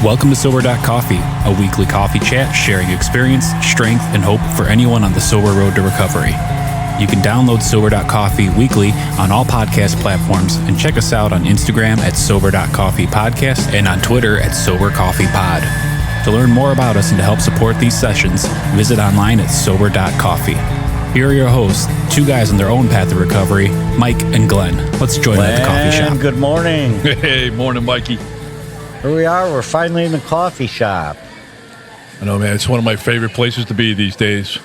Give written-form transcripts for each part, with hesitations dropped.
Welcome to Sober.Coffee, a weekly coffee chat sharing experience, strength, and hope for anyone on the sober road to recovery. You can download Sober.Coffee weekly on all podcast platforms and check us out on Instagram at Sober.Coffee Podcast and on Twitter at Sober.Coffee Pod. To learn more about us and to help support these sessions, visit online at Sober.Coffee. Here are your hosts, two guys on their own path to recovery, Mike and Glenn. Let's join them at the coffee shop. Good morning. Hey, morning, Mikey. Here we are. We're finally in the coffee shop. I know, man. It's one of my favorite places to be these days.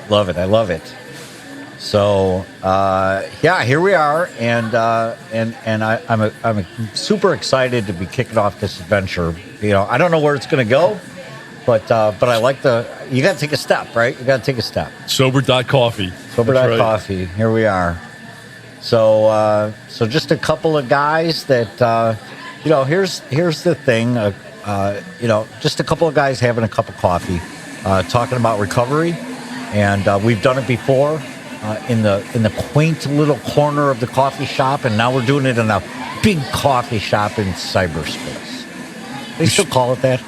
Love it. I love it. So, here we are, and I'm super excited to be kicking off this adventure. You know, I don't know where it's going to go, but I like you got to take a step, right? You got to take a step. Sober.Coffee. Sober.Coffee. Right. Here we are. So just a couple of guys that. Here's the thing. Just a couple of guys having a cup of coffee, talking about recovery, and we've done it before in the quaint little corner of the coffee shop, and now we're doing it in a big coffee shop in cyberspace. They still call it that?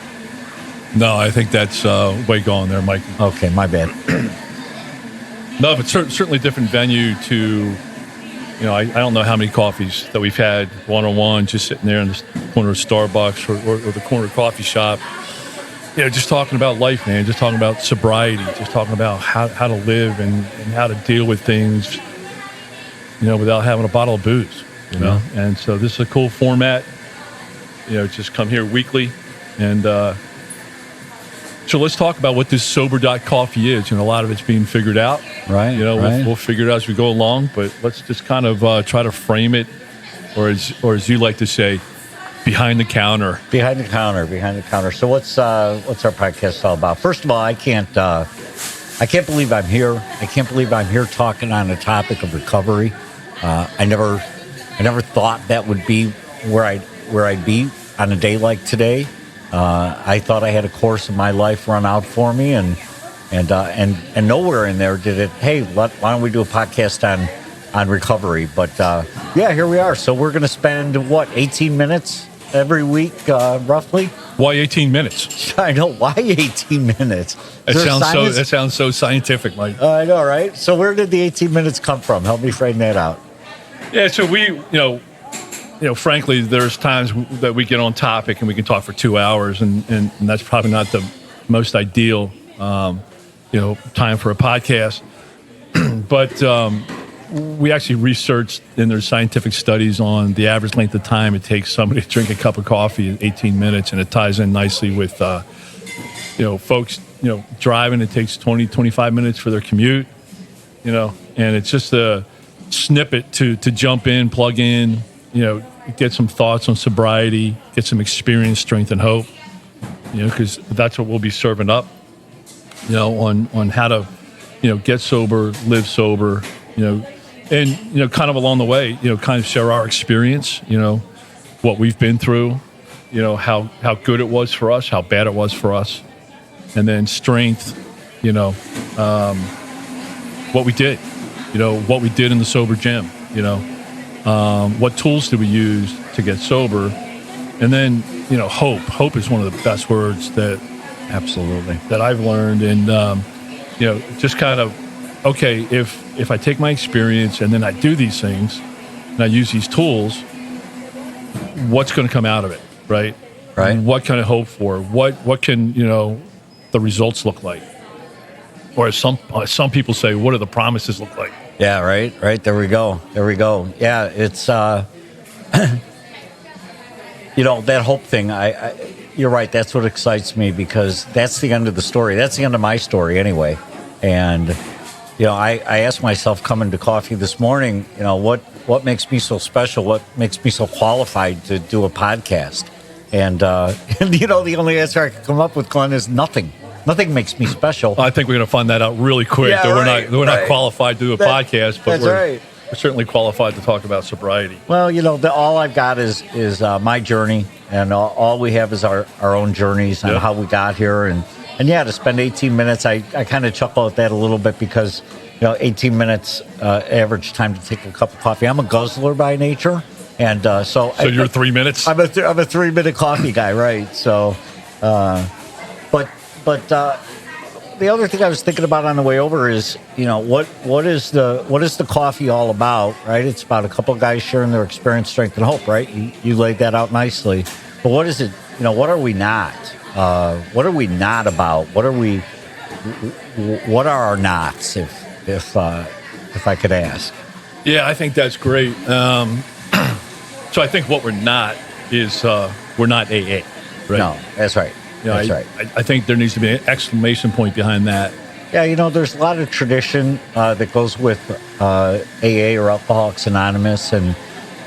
No, I think that's way gone there, Mike. Okay, my bad. No, but certainly different venue to. You know, I don't know how many coffees that we've had one-on-one, just sitting there in the corner of Starbucks or the corner coffee shop. You know, just talking about life, man, just talking about sobriety, just talking about how to live and how to deal with things, you know, without having a bottle of booze, you know. And so this is a cool format, you know, just come here weekly. And so let's talk about what this Sober.Coffee is. You know, a lot of it's being figured out. Right. You know, right. We'll figure it out as we go along, but let's just kind of try to frame it, or as you like to say, behind the counter. Behind the counter. So what's our podcast all about? First of all, I can't believe I'm here. I can't believe I'm here talking on the topic of recovery. I never thought that would be where I'd be on a day like today. I thought I had a course of my life run out for me, and nowhere in there did it. Hey, why don't we do a podcast on recovery? But here we are. So we're going to spend 18 minutes every week, roughly. Why 18 minutes? I know, why 18 minutes? That sounds so scientific, Mike. I know, right? So where did the 18 minutes come from? Help me frame that out. Yeah. So we, frankly, there's times that we get on topic and we can talk for 2 hours, and that's probably not the most ideal, time for a podcast. But we actually researched, and there's scientific studies on the average length of time it takes somebody to drink a cup of coffee in 18 minutes, and it ties in nicely with, folks, driving. It takes 20, 25 minutes for their commute, and it's just a snippet to jump in, plug in, get some thoughts on sobriety, get some experience, strength, and hope, because that's what we'll be serving up, on how to, get sober, live sober, and, kind of along the way, kind of share our experience, what we've been through, how good it was for us, how bad it was for us, and then strength, what we did, what we did in the sober gym, what tools did we use to get sober? And then, hope. Hope is one of the best words that I've learned. And, just kind of, okay, if I take my experience and then I do these things and I use these tools, what's going to come out of it, right? Right. What can I hope for? What can, the results look like? Or as some people say, what do the promises look like? Yeah, right. There we go. Yeah, it's, that hope thing, you're right, that's what excites me, because that's the end of the story. That's the end of my story anyway. And, I asked myself coming to coffee this morning, what makes me so special? What makes me so qualified to do a podcast? And the only answer I could come up with, Glenn, is nothing. Nothing makes me special. I think we're going to find that out really quick. Yeah, that we're not qualified to do a podcast, but we're certainly qualified to talk about sobriety. Well, all I've got is my journey, and all we have is our own journeys and how we got here. And to spend 18 minutes, I kind of chuckle at that a little bit, because 18 minutes average time to take a cup of coffee. I'm a guzzler by nature, And so you're 3 minutes. I'm a 3-minute coffee guy, right? So, but the other thing I was thinking about on the way over is, what is the coffee all about, right? It's about a couple of guys sharing their experience, strength, and hope, right? You laid that out nicely. But what is it? What are we not? What are we not about? What are our nots? If I could ask. Yeah, I think that's great. So I think what we're not is we're not AA, right? No, that's right. That's right. I think there needs to be an exclamation point behind that. Yeah, there's a lot of tradition that goes with AA or Alcoholics Anonymous, and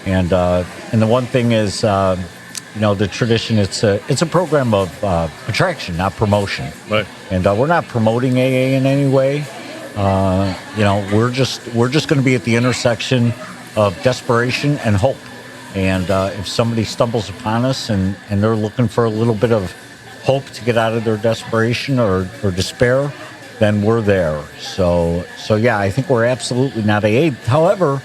the one thing is, the tradition. It's a program of attraction, not promotion. Right. And we're not promoting AA in any way. We're just going to be at the intersection of desperation and hope. And if somebody stumbles upon us and they're looking for a little bit of hope to get out of their desperation or despair, then we're there. So yeah, I think we're absolutely not AA. However,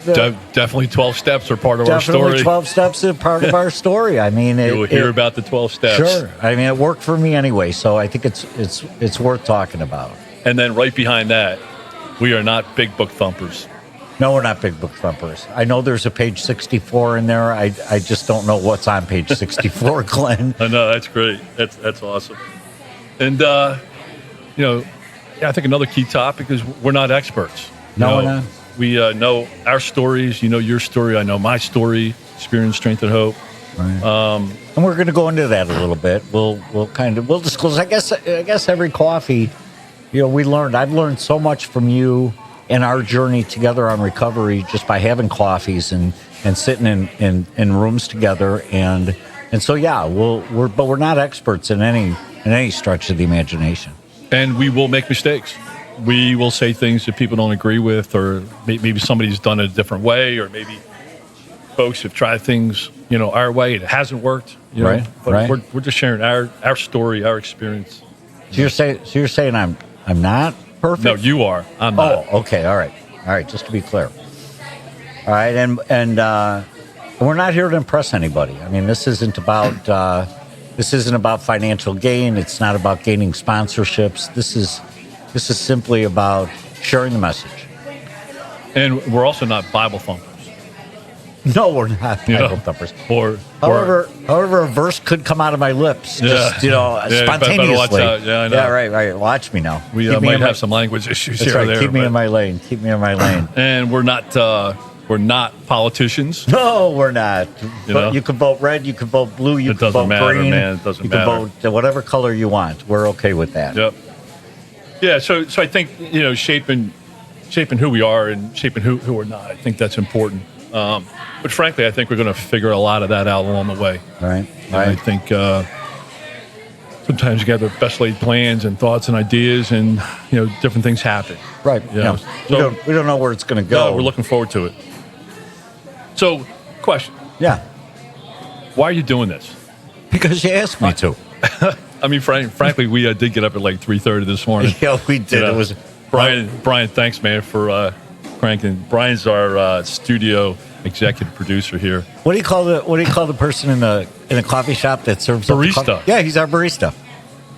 definitely 12 steps are part of our story. Definitely 12 steps are part of our story. I mean, you will hear about the 12 steps. Sure. I mean, it worked for me anyway, so I think it's worth talking about. And then right behind that, we are not big book thumpers. No, we're not big book thumpers. I know there's a page 64 in there. I just don't know what's on page 64, Glenn. I know, that's great. That's awesome. And, I think another key topic is we're not experts. We're not. We know our stories. You know your story. I know my story. Experience, strength, and hope. Right. And we're going to go into that a little bit. We'll disclose. I guess every coffee, I've learned so much from you in our journey together on recovery just by having coffees and sitting in rooms together. And so, yeah, we're not experts in any stretch of the imagination. And we will make mistakes. We will say things that people don't agree with, or maybe somebody's done it a different way, or maybe folks have tried things, our way. It hasn't worked, right? But right. We're just sharing our story, our experience. So you're saying I'm not perfect? No, you are. I'm not. Oh, okay. All right. Just to be clear. All right, and we're not here to impress anybody. I mean, this isn't about financial gain. It's not about gaining sponsorships. This is simply about sharing the message. And we're also not Bible thumpers. No, we're not Bible thumpers. However, a verse could come out of my lips, spontaneously. Watch out. Yeah, I know. Yeah, right. Watch me now. We might have some language issues here or there. Keep me in my lane. And we're not politicians. No, we're not. But you can vote red. You can vote blue. You can vote green. Man. It doesn't matter. You can vote whatever color you want. We're okay with that. Yep. Yeah. So I think shaping who we are and shaping who we're not. I think that's important. But frankly, I think we're going to figure a lot of that out along the way. Right. I think sometimes you gather best laid plans and thoughts and ideas, and different things happen. Right. So we don't know where it's going to go. No, we're looking forward to it. So, question. Yeah. Why are you doing this? Because you asked me to. I mean, frankly, we did get up at like 3:30 this morning. Yeah, we did. It was Brian. Thanks, man, for cranking. Brian's our studio executive producer here. What do you call the person in the coffee shop that serves barista? Yeah, he's our barista.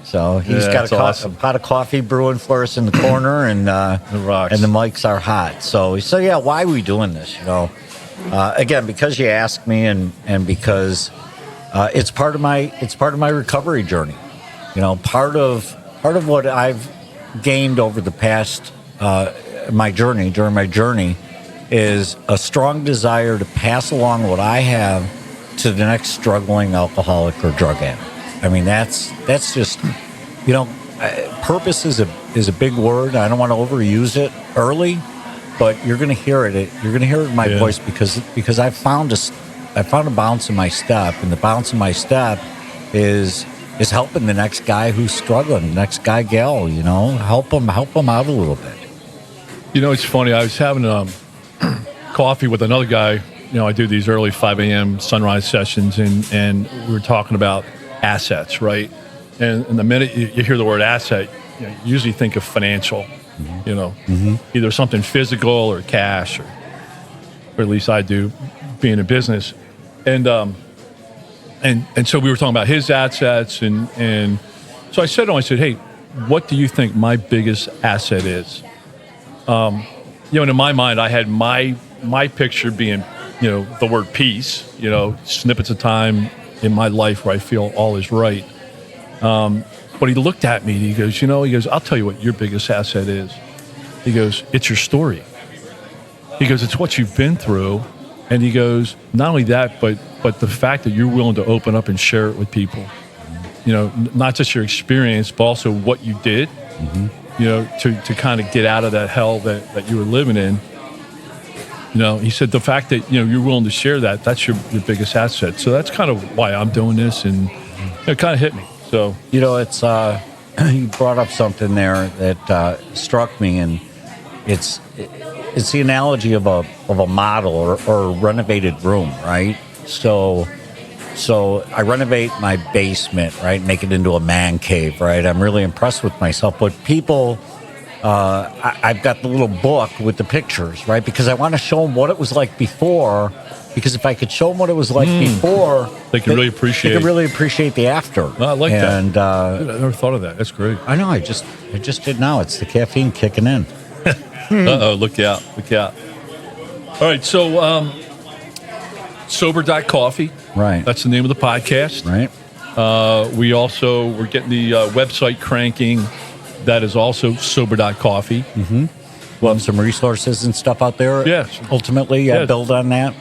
So he's got a pot of coffee brewing for us in the corner, and the mics are hot. So yeah, why are we doing this? Again, because you asked me, and because it's part of my recovery journey. Part of what I've gained over the past during my journey is a strong desire to pass along what I have to the next struggling alcoholic or drug addict. I mean, that's just, purpose is a big word. I don't want to overuse it early, but you're going to hear it. You're going to hear it in my voice because I found a bounce in my step, and the bounce in my step is helping the next guy who's struggling, the next guy, gal. Help them out a little bit. It's funny. I was having coffee with another guy. I do these early 5 a.m. sunrise sessions, and we were talking about assets, right? And the minute you hear the word asset, you usually think of financial, either something physical or cash. or at least I do, being in business. And so we were talking about his assets, and so I said to him, I said, hey, what do you think my biggest asset is? And in my mind, I had my picture being, the word peace, snippets of time in my life where I feel all is right. But he looked at me and he goes, I'll tell you what your biggest asset is. He goes, it's your story. He goes, it's what you've been through. And he goes, not only that, but the fact that you're willing to open up and share it with people. Not just your experience, but also what you did, to kind of get out of that hell that you were living in. He said the fact that, you're willing to share that's your biggest asset. So that's kind of why I'm doing this, and it kind of hit me. So, it's, you brought up something there that struck me, and it's the analogy of a model or a renovated room, right? So I renovate my basement, right? Make it into a man cave, right? I'm really impressed with myself. But people, I've got the little book with the pictures, right? Because I want to show them what it was like before. Because if I could show them what it was like before, they could really appreciate the after. I like that. And I never thought of that. That's great. I know. I just did now. It's the caffeine kicking in. Uh-oh, look out. All right, so Sober.Coffee. Right. That's the name of the podcast. Right. We're getting the website cranking. That is also Sober.Coffee. Mm-hmm. We'll have some resources and stuff out there. Yes. Ultimately, build on that.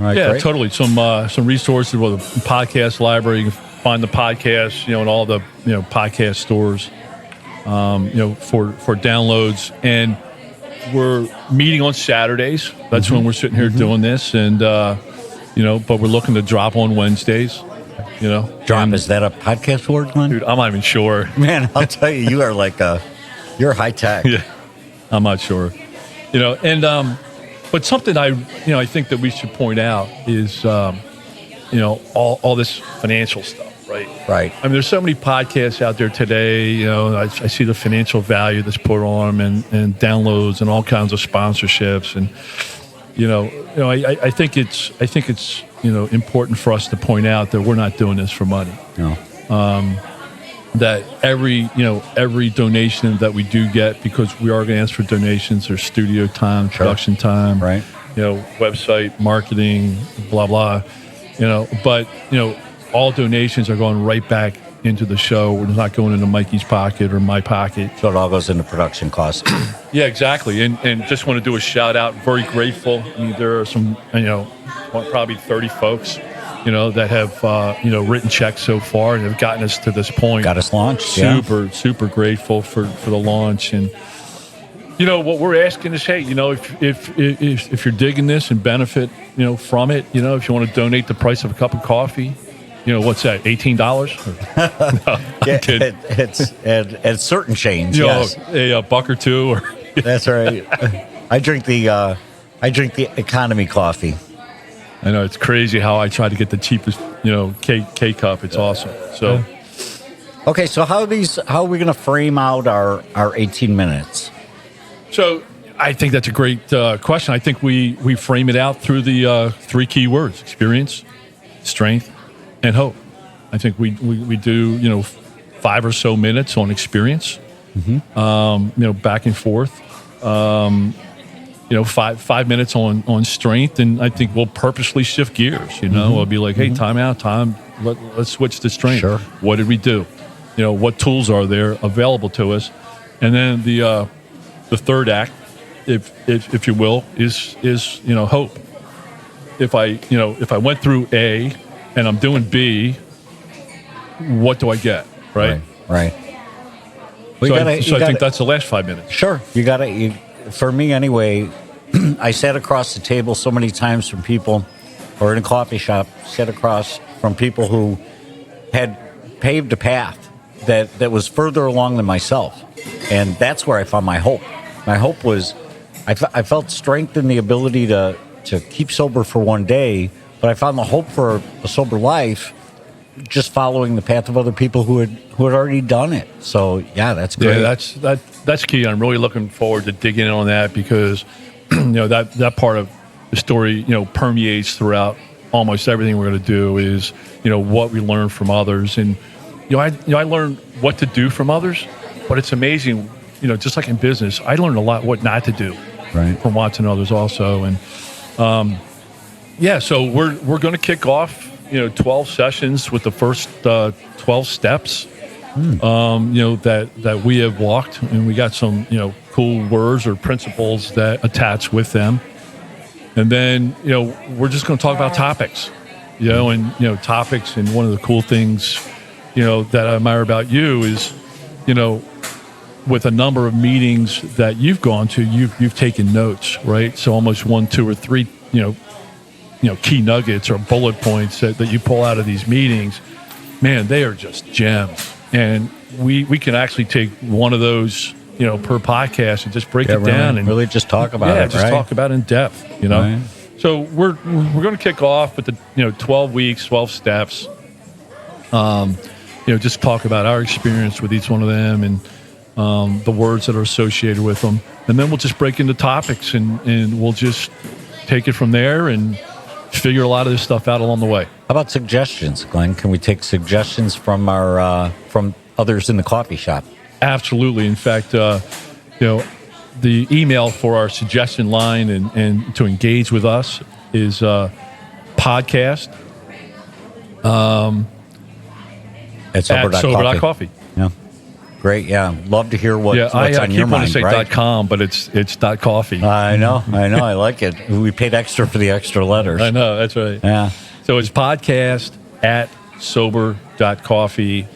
All right, yeah, great. Totally. Some resources with the podcast library. You can find the podcast, in all the podcast stores, for downloads. And we're meeting on Saturdays. That's when we're sitting here doing this, and but we're looking to drop on Wednesdays. Drop, is that a podcast word, Glenn? Dude, I'm not even sure. Man, I'll tell you, you are you're high tech. Yeah, I'm not sure. But something I think that we should point out is, all this financial stuff, right? Right. I mean, there's so many podcasts out there today. I see the financial value that's put on them, and downloads and all kinds of sponsorships, and I think it's important for us to point out that we're not doing this for money. No. That every donation that we do get, because we are going to ask for donations, there's studio time, production time, right? Website, marketing, blah blah. But all donations are going right back into the show. We're not going into Mikey's pocket or my pocket. So it all goes into production costs. Yeah, exactly. And just want to do a shout out. Very grateful. I mean, there are some, probably 30 folks, that have, written checks so far and have gotten us to this point. Got us launched. Super grateful for the launch. And, what we're asking is, hey, if you're digging this and benefit, from it, if you want to donate the price of a cup of coffee, what's that, $18? No, I'm kidding. It's at certain chains, yes. A buck or two. Or That's right. I drink the economy coffee. I know, it's crazy how I try to get the cheapest, K cup. It's awesome. So, okay. So how are we going to frame out our 18 minutes? So I think that's a great question. I think we frame it out through the three key words: experience, strength, and hope. I think we do 5 or so minutes on experience, back and forth. 5 minutes on strength, and I think we'll purposely shift gears. I'll be like, hey, time. Let's switch to strength. Sure. What did we do? What tools are there available to us? And then the third act, if you will, is hope. If I went through A and I'm doing B, what do I get? Right. I think that's the last 5 minutes. Sure. For me anyway, I sat across the table so many times from people, or in a coffee shop, sat across from people who had paved a path that was further along than myself. And that's where I found my hope. My hope was, I felt strength in the ability to keep sober for one day, but I found the hope for a sober life just following the path of other people who had already done it. So yeah, that's great. Yeah, that's key. I'm really looking forward to digging in on that, because that part of the story, permeates throughout almost everything we're going to do is, what we learn from others. And, I learned what to do from others, but it's amazing, just like in business, I learned a lot what not to do from watching others also. And, so we're going to kick off, 12 sessions with the first 12 steps, that we have walked, and we got some, cool words or principles that attach with them. And then, we're just going to talk about topics, topics. And one of the cool things, that I admire about you is, with a number of meetings that you've gone to, you've taken notes, right? So almost 1, 2, or 3, key nuggets or bullet points that you pull out of these meetings, man, they are just gems. And we can actually take one of those, per podcast and just break it down and really just talk about it. Just talk about it in depth, Right. So we're going to kick off with the 12 weeks, 12 steps. Just talk about our experience with each one of them and the words that are associated with them, and then we'll just break into topics and we'll just take it from there and figure a lot of this stuff out along the way. How about suggestions, Glenn? Can we take suggestions from our from others in the coffee shop? Absolutely. In fact, the email for our suggestion line and to engage with us is podcast at Sober.Coffee. Yeah. Great. Yeah. Love to hear what's on your mind. I keep wanting to say .com, but it's .coffee. I know. I like it. We paid extra for the extra letters. I know. That's right. Yeah. So it's podcast at Sober.Coffee,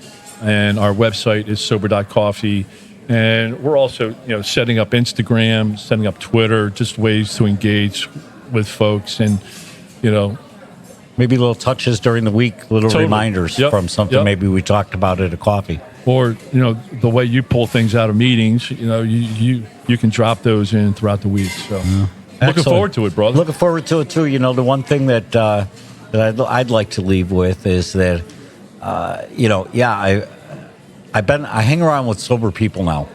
and our website is Sober.Coffee. And we're also, setting up Instagram, setting up Twitter, just ways to engage with folks and, maybe little touches during the week, little reminders from something maybe we talked about at a coffee. Or, the way you pull things out of meetings, you can drop those in throughout the week. So looking forward to it, brother. Looking forward to it, too. The one thing that I'd like to leave with is that, I hang around with sober people now.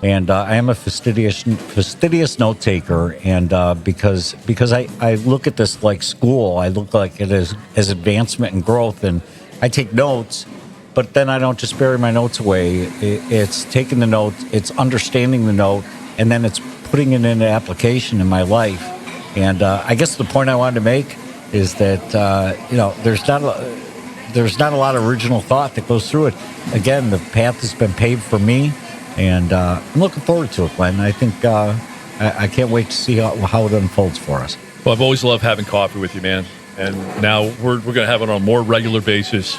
And I am a fastidious note taker, and because I look at this like school, I look like it as advancement and growth, and I take notes, but then I don't just bury my notes away. It's taking the notes, it's understanding the note, and then it's putting it into application in my life. And I guess the point I wanted to make is that there's not a lot of original thought that goes through it. Again, the path has been paved for me. And I'm looking forward to it, Glenn. I think I can't wait to see how it unfolds for us. Well, I've always loved having coffee with you, man. And now we're going to have it on a more regular basis.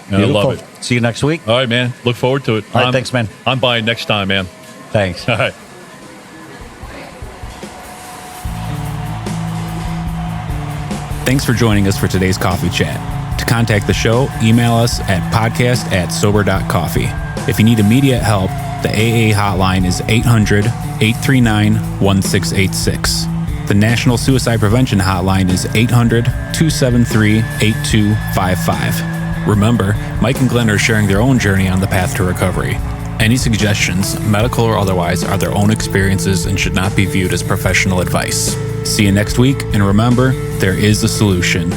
And I love it. See you next week. All right, man. Look forward to it. All right, thanks, man. I'm buying next time, man. Thanks. All right. Thanks for joining us for today's coffee chat. To contact the show, email us at podcast@sober.coffee. If you need immediate help, the AA hotline is 800-839-1686. The National Suicide Prevention Hotline is 800-273-8255. Remember, Mike and Glenn are sharing their own journey on the path to recovery. Any suggestions, medical or otherwise, are their own experiences and should not be viewed as professional advice. See you next week, and remember, there is a solution.